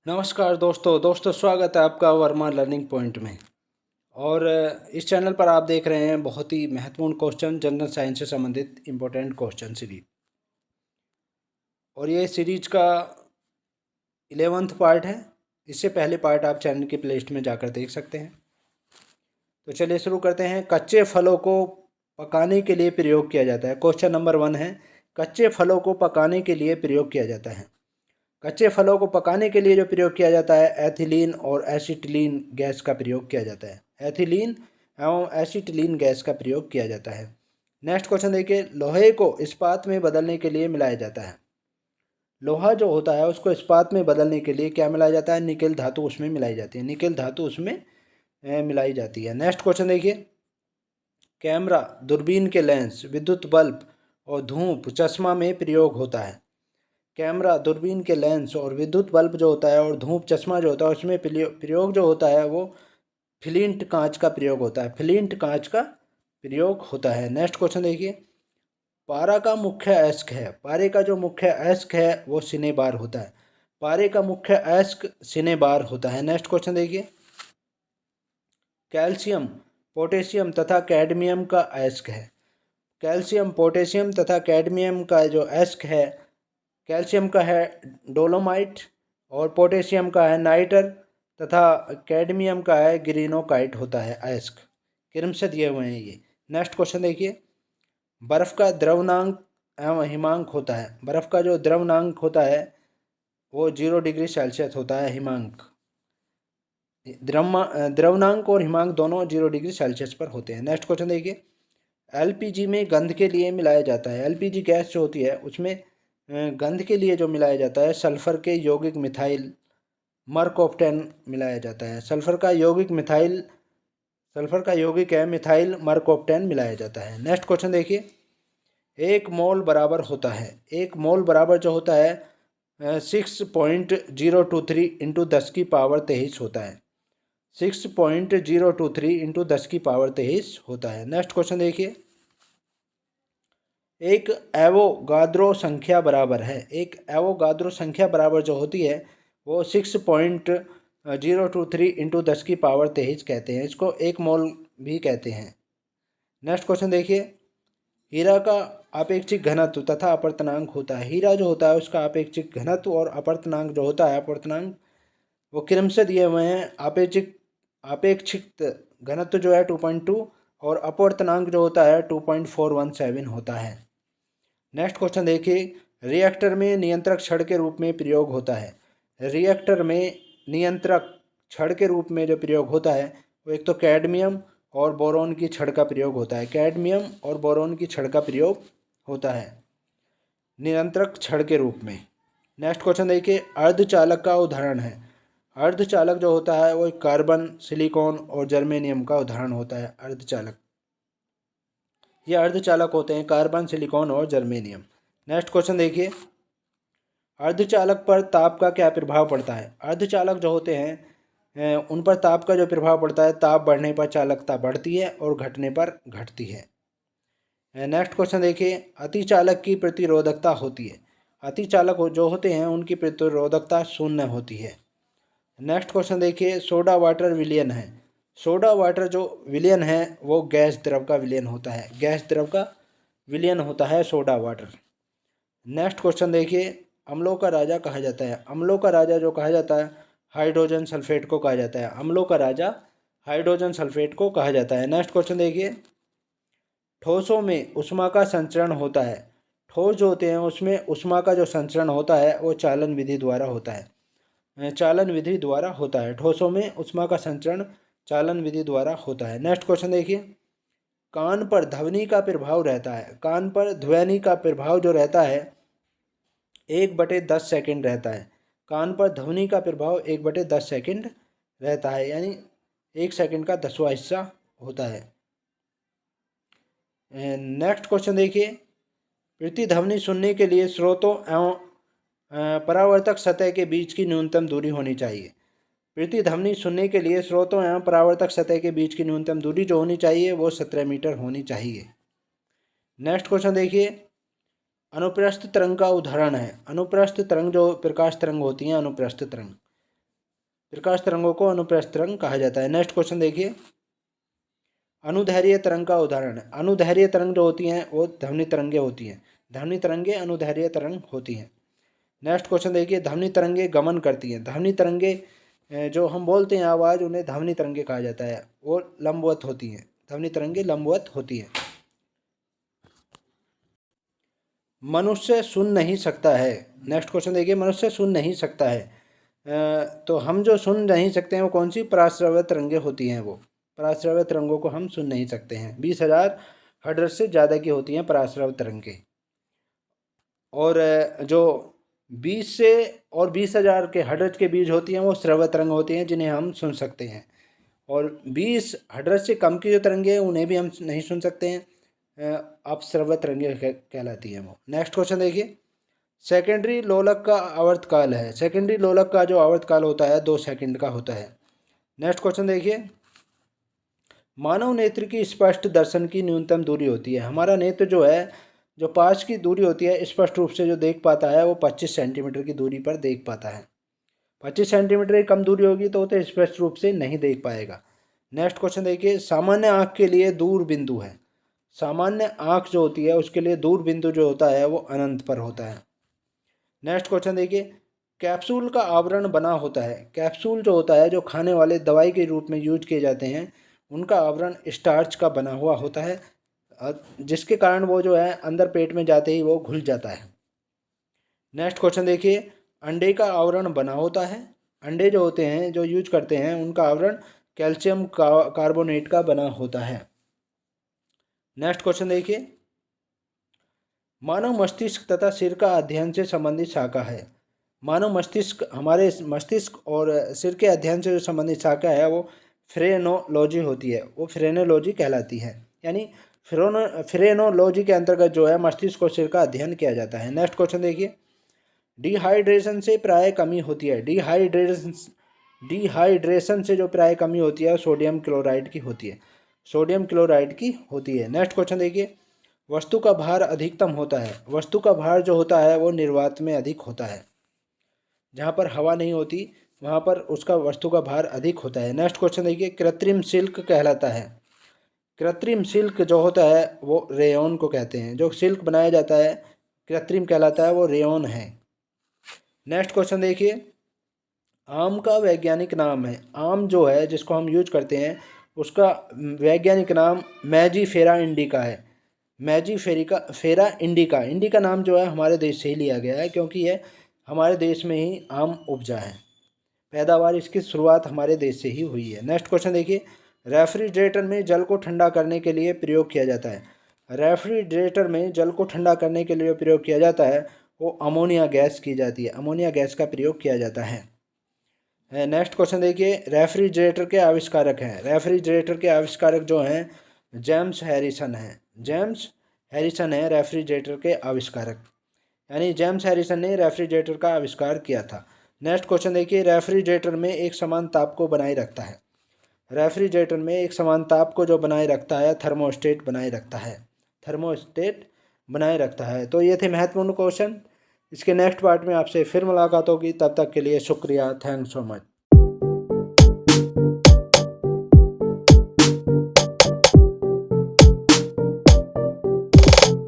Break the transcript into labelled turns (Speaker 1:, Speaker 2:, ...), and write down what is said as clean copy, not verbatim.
Speaker 1: नमस्कार दोस्तों स्वागत है आपका वर्मा लर्निंग पॉइंट में। और इस चैनल पर आप देख रहे हैं बहुत ही महत्वपूर्ण क्वेश्चन, जनरल साइंस से संबंधित इम्पोर्टेंट क्वेश्चन सीरीज। और ये सीरीज का 11वां पार्ट है। इससे पहले पार्ट आप चैनल की प्लेलिस्ट में जाकर देख सकते हैं। तो चलिए शुरू करते हैं। कच्चे फलों को पकाने के लिए प्रयोग किया जाता है। क्वेश्चन नंबर 1 है, कच्चे फलों को पकाने के लिए प्रयोग किया जाता है। कच्चे फलों को पकाने के लिए जो प्रयोग किया जाता है, एथिलीन और एसिटिलीन गैस का प्रयोग किया जाता है। एथिलीन एवं एसिटिलीन गैस का प्रयोग किया जाता है। नेक्स्ट क्वेश्चन देखिए, लोहे को इस्पात में बदलने के लिए मिलाया जाता है। लोहा जो होता है उसको इस्पात में बदलने के लिए क्या मिलाया जाता है? निकेल धातु उसमें मिलाई जाती है। निकेल धातु उसमें मिलाई जाती है। नेक्स्ट क्वेश्चन देखिए, कैमरा, दूरबीन के लेंस, विद्युत बल्ब और धूप चश्मा में प्रयोग होता है। कैमरा, दूरबीन के लेंस और विद्युत बल्ब जो होता है और धूप चश्मा जो होता है उसमें प्रयोग जो होता है वो फ्लिंट कांच का प्रयोग होता है। फ्लिंट कांच का प्रयोग होता है। नेक्स्ट क्वेश्चन देखिए, पारा का मुख्य अयस्क है। पारे का जो मुख्य अयस्क है वो सिनेबार होता है। पारे का मुख्य अयस्क सिनेबार होता है। नेक्स्ट क्वेश्चन देखिए, कैल्शियम, पोटेशियम तथा कैडमियम का अयस्क है। कैल्शियम, पोटेशियम तथा कैडमियम का जो अयस्क है, कैल्शियम का है डोलोमाइट और पोटेशियम का है नाइटर तथा कैडमियम का है ग्रीनोकाइट होता है अयस्क। क्रम से दिए हुए हैं ये। नेक्स्ट क्वेश्चन देखिए, बर्फ़ का द्रवनांक एवं हिमांक होता है। बर्फ़ का जो द्रवनांक होता है वो 0 डिग्री सेल्सियस होता है। हिमांक, द्रवनांक और हिमांक दोनों 0 डिग्री सेल्सियस पर होते हैं। नेक्स्ट क्वेश्चन देखिए, एलपीजी में गंध के लिए मिलाया जाता है। एलपीजी गैस जो होती है उसमें गंध के लिए जो मिलाया जाता है सल्फर के यौगिक मिथाइल मरकोप्टेन मिलाया जाता है। सल्फर का यौगिक है मिथाइल मरकोप्टेन मिलाया जाता है। नेक्स्ट क्वेश्चन देखिए, एक मोल बराबर होता है। एक मोल बराबर जो होता है 6.023 इंटू 10 की पावर 23 होता है। 6.023 इंटू 10 की पावर 23 होता है। नेक्स्ट क्वेश्चन देखिए, एक एवोगाद्रो संख्या बराबर है। एक एवोगाद्रो संख्या बराबर जो होती है वो 6.023 इंटू 10 की पावर 23 कहते हैं। इसको एक मोल भी कहते हैं। नेक्स्ट क्वेश्चन देखिए, हीरा का आपेक्षिक घनत्व तथा अपवर्तनांक होता है। हीरा जो होता है उसका आपेक्षिक घनत्व और अपवर्तनांक जो होता है, अपवर्तनांक वो क्रम से दिए हुए हैं। आपेक्षिक घनत्व जो है 2.2 और अपवर्तनांक जो होता है 2.417 होता है। नेक्स्ट क्वेश्चन देखिए, रिएक्टर में नियंत्रक छड़ के रूप में प्रयोग होता है। रिएक्टर में नियंत्रक छड़ के रूप में जो प्रयोग होता है वो एक तो कैडमियम और बोरोन की छड़ का प्रयोग होता है। कैडमियम और बोरोन की छड़ का प्रयोग होता है नियंत्रक छड़ के रूप में। नेक्स्ट क्वेश्चन देखिए, अर्धचालक का उदाहरण है। अर्धचालक जो होता है वो कार्बन, सिलिकॉन और जर्मेनियम का उदाहरण होता है। अर्धचालक, ये अर्धचालक होते हैं कार्बन, सिलिकॉन और जर्मेनियम। नेक्स्ट क्वेश्चन देखिए, अर्धचालक पर ताप का क्या प्रभाव पड़ता है। अर्धचालक जो होते हैं उन पर ताप का जो प्रभाव पड़ता है, ताप बढ़ने पर चालकता बढ़ती है और घटने पर घटती है। नेक्स्ट क्वेश्चन देखिए, अतिचालक की प्रतिरोधकता होती है। अतिचालक जो होते हैं उनकी प्रतिरोधकता 0 होती है। नेक्स्ट क्वेश्चन देखिए, सोडा वाटर विलयन है। सोडा वाटर जो विलयन है वो गैस द्रव का विलयन होता है। गैस द्रव का विलयन होता है सोडा वाटर। नेक्स्ट क्वेश्चन देखिए, अम्लों का राजा कहा जाता है। अम्लों का राजा जो कहा जाता है हाइड्रोजन सल्फेट को कहा जाता है। अम्लों का राजा हाइड्रोजन सल्फेट को कहा जाता है। नेक्स्ट क्वेश्चन देखिए, ठोसों में उष्मा का संचरण होता है। ठोस जो होते हैं उसमें उष्मा का जो संचरण होता है वो चालन विधि द्वारा होता है। चालन विधि द्वारा होता है। ठोसों में उष्मा का संचरण चालन विधि द्वारा होता है। नेक्स्ट क्वेश्चन देखिए, कान पर ध्वनि का प्रभाव रहता है। कान पर ध्वनि का प्रभाव जो रहता है 1/10 सेकंड रहता है। कान पर ध्वनि का प्रभाव 1/10 सेकंड रहता है, यानी 1 सेकंड का 10वां हिस्सा होता है। नेक्स्ट क्वेश्चन देखिए, प्रतिध्वनि सुनने के लिए स्रोतों एवं परावर्तक सतह के बीच की न्यूनतम दूरी होनी चाहिए। प्रतिध्वनि सुनने के लिए स्रोतों एवं परावर्तक सतह के बीच की न्यूनतम दूरी जो होनी चाहिए वो 17 मीटर होनी चाहिए। नेक्स्ट क्वेश्चन देखिए, अनुप्रस्थ तरंग का उदाहरण है। अनुप्रस्थ तरंग जो प्रकाश तरंग होती हैं, अनुप्रस्थ तरंग। प्रकाश तरंगों को अनुप्रस्थ तरंग कहा जाता है। नेक्स्ट क्वेश्चन देखिए, अनुदैर्घ्य तरंग का उदाहरण। अनुदैर्घ्य तरंग जो होती हैं वो ध्वनि तरंगे होती हैं। ध्वनि तरंगे अनुदैर्घ्य तरंग होती हैं। नेक्स्ट क्वेश्चन देखिए, ध्वनि तरंगे गमन करती हैं। ध्वनि तरंगे जो हम बोलते हैं आवाज़, उन्हें ध्वनि तरंगे कहा जाता है। वो लंबवत होती हैं। ध्वनि तरंगे लंबवत होती हैं। मनुष्य सुन नहीं सकता है। नेक्स्ट क्वेश्चन देखिए, मनुष्य सुन नहीं सकता है। तो हम जो सुन नहीं सकते हैं वो कौन सी पराश्रव्य तरंगे होती हैं। वो पराश्रव्य तरंगों को हम सुन नहीं सकते हैं। 20,000 हर्ट्ज से ज़्यादा की होती हैं पराश्रव्य तरंगे। और जो 20 से और 20,000 के हर्ट्ज के बीच होती हैं वो श्रव्य तरंग होती हैं, जिन्हें हम सुन सकते हैं। और 20 हर्ट्ज से कम की जो तरंगे हैं उन्हें भी हम नहीं सुन सकते हैं। अपश्रव्य तरंगे कहलाती हैं वो। नेक्स्ट क्वेश्चन देखिए, सेकेंडरी लोलक का आवर्तकाल है। सेकेंडरी लोलक का जो आवर्तकाल होता है 2 सेकंड का होता है। नेक्स्ट क्वेश्चन देखिए, मानव नेत्र की स्पष्ट दर्शन की न्यूनतम दूरी होती है। हमारा नेत्र जो है, जो पास की दूरी होती है, स्पष्ट रूप से जो देख पाता है वो 25 सेंटीमीटर की दूरी पर देख पाता है। 25 सेंटीमीटर की कम दूरी होगी तो स्पष्ट रूप से नहीं देख पाएगा। नेक्स्ट क्वेश्चन देखिए, सामान्य आँख के लिए दूर बिंदु है। सामान्य आँख जो होती है उसके लिए दूर बिंदु जो होता है वो अनंत पर होता है। नेक्स्ट क्वेश्चन देखिए, कैप्सूल का आवरण बना होता है। कैप्सूल जो होता है, जो खाने वाले दवाई के रूप में यूज किए जाते हैं, उनका आवरण स्टार्च का बना हुआ होता है, जिसके कारण वो जो है अंदर पेट में जाते ही वो घुल जाता है। नेक्स्ट क्वेश्चन देखिए, अंडे का आवरण बना होता है। अंडे जो होते हैं, जो यूज करते हैं, उनका आवरण कैल्शियम कार्बोनेट का बना होता है। नेक्स्ट क्वेश्चन देखिए, मानव मस्तिष्क तथा सिर का अध्ययन से संबंधित शाखा है। मानव मस्तिष्क, हमारे मस्तिष्क और सिर के अध्ययन से जो संबंधित शाखा है वो फ्रेनोलॉजी होती है। वो फ्रेनोलॉजी कहलाती है। यानी फ्रेनोलॉजी के अंतर्गत जो है मस्तिष्क और सिर का अध्ययन किया जाता है। नेक्स्ट क्वेश्चन देखिए, डिहाइड्रेशन से प्राय कमी होती है। डिहाइड्रेशन से जो प्राय कमी होती है सोडियम क्लोराइड की होती है। सोडियम क्लोराइड की होती है। नेक्स्ट क्वेश्चन देखिए, वस्तु का भार अधिकतम होता है। वस्तु का भार जो होता है वो निर्वात में अधिक होता है। जहाँ पर हवा नहीं होती वहाँ पर उसका वस्तु का भार अधिक होता है। नेक्स्ट क्वेश्चन देखिए, कृत्रिम सिल्क कहलाता है। कृत्रिम सिल्क जो होता है वो रेयॉन को कहते हैं। जो सिल्क बनाया जाता है कृत्रिम कहलाता है, वो रेयॉन है। नेक्स्ट क्वेश्चन देखिए, आम का वैज्ञानिक नाम है। आम जो है जिसको हम यूज करते हैं उसका वैज्ञानिक नाम मैजीफेरा इंडिका है। फेरा इंडिका। इंडिका नाम जो है हमारे देश से ही लिया गया है, क्योंकि यह हमारे देश में ही आम उपजा है। पैदावार इसकी शुरुआत हमारे देश से ही हुई है। नेक्स्ट क्वेश्चन देखिए, रेफ्रिजरेटर में जल को ठंडा करने के लिए प्रयोग किया जाता है। रेफ्रिजरेटर में जल को ठंडा करने के लिए प्रयोग किया जाता है वो अमोनिया गैस की जाती है। अमोनिया गैस का प्रयोग किया जाता है। नेक्स्ट क्वेश्चन देखिए, रेफ्रिजरेटर के आविष्कारक हैं। रेफ्रिजरेटर के आविष्कारक जो हैं जेम्स हैरिसन हैं। जेम्स हैरिसन है रेफ्रिजरेटर के आविष्कारक। यानी जेम्स हैरिसन ने रेफ्रिजरेटर का आविष्कार किया था। नेक्स्ट क्वेश्चन देखिए, रेफ्रिजरेटर में एक समान ताप को बनाए रखता है। रेफ्रिजरेटर में एक समान ताप को जो बनाए रखता है थर्मोस्टेट बनाए रखता है। थर्मोस्टेट बनाए रखता है। तो ये थे महत्वपूर्ण क्वेश्चन। इसके नेक्स्ट पार्ट में आपसे फिर मुलाकात होगी। तब तक के लिए शुक्रिया। Thanks so much.